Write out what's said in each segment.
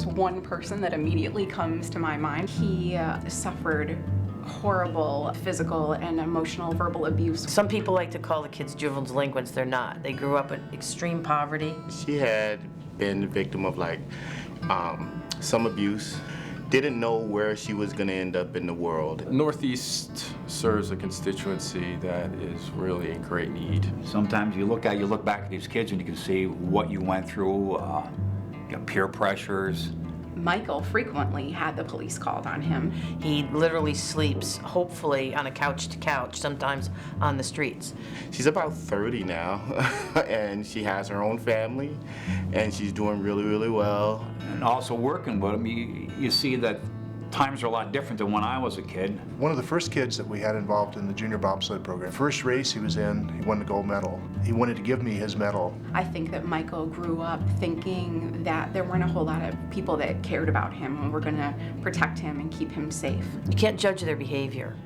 there's one person that immediately comes to my mind. He suffered horrible physical and emotional verbal abuse. Some people like to call the kids juvenile delinquents. They're not. They grew up in extreme poverty. She had been the victim of some abuse. Didn't know where she was going to end up in the world. Northeast serves a constituency that is really in great need. Sometimes you look back at these kids and you can see what you went through, peer pressures. Michael frequently had the police called on him. He literally sleeps, hopefully, on a couch to couch, sometimes on the streets. She's about 30 now, and she has her own family, and she's doing really, really well. And also working with them, you see that times are a lot different than when I was a kid. One of the first kids that we had involved in the junior bobsled program, first race he was in, he won the gold medal. He wanted to give me his medal. I think that Michael grew up thinking that there weren't a whole lot of people that cared about him and were going to protect him and keep him safe. You can't judge their behavior.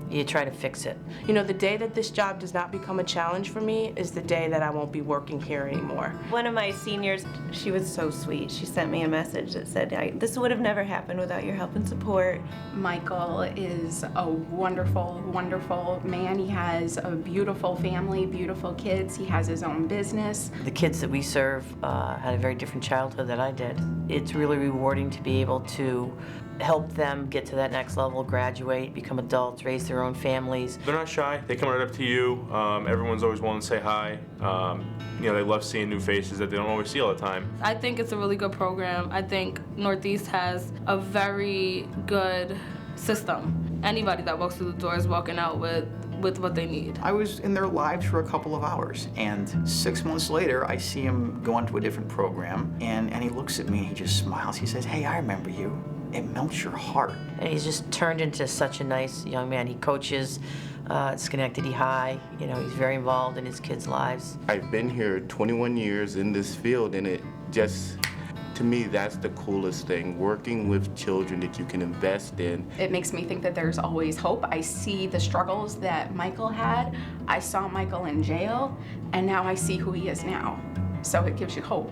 You try to fix it. You know, the day that this job does not become a challenge for me is the day that I won't be working here anymore. One of my seniors, she was so sweet. She sent me a message that said, this would have never happened without your help and support. Michael is a wonderful, wonderful man. He has a beautiful family, beautiful kids. He has his own business. The kids that we serve had a very different childhood than I did. It's really rewarding to be able to help them get to that next level, graduate, become adults, raise their own families. They're not shy. They come right up to you. Everyone's always willing to say hi. They love seeing new faces that they don't always see all the time. I think it's a really good program. I think Northeast has a very good system. Anybody that walks through the door is walking out with what they need. I was in their lives for a couple of hours, and 6 months later, I see him go on to a different program, and he looks at me and he just smiles. He says, "Hey, I remember you." It melts your heart. And he's just turned into such a nice young man. He coaches at Schenectady High. You know, he's very involved in his kids' lives. I've been here 21 years in this field, and it just, to me, that's the coolest thing, working with children that you can invest in. It makes me think that there's always hope. I see the struggles that Michael had. I saw Michael in jail, and now I see who he is now. So it gives you hope.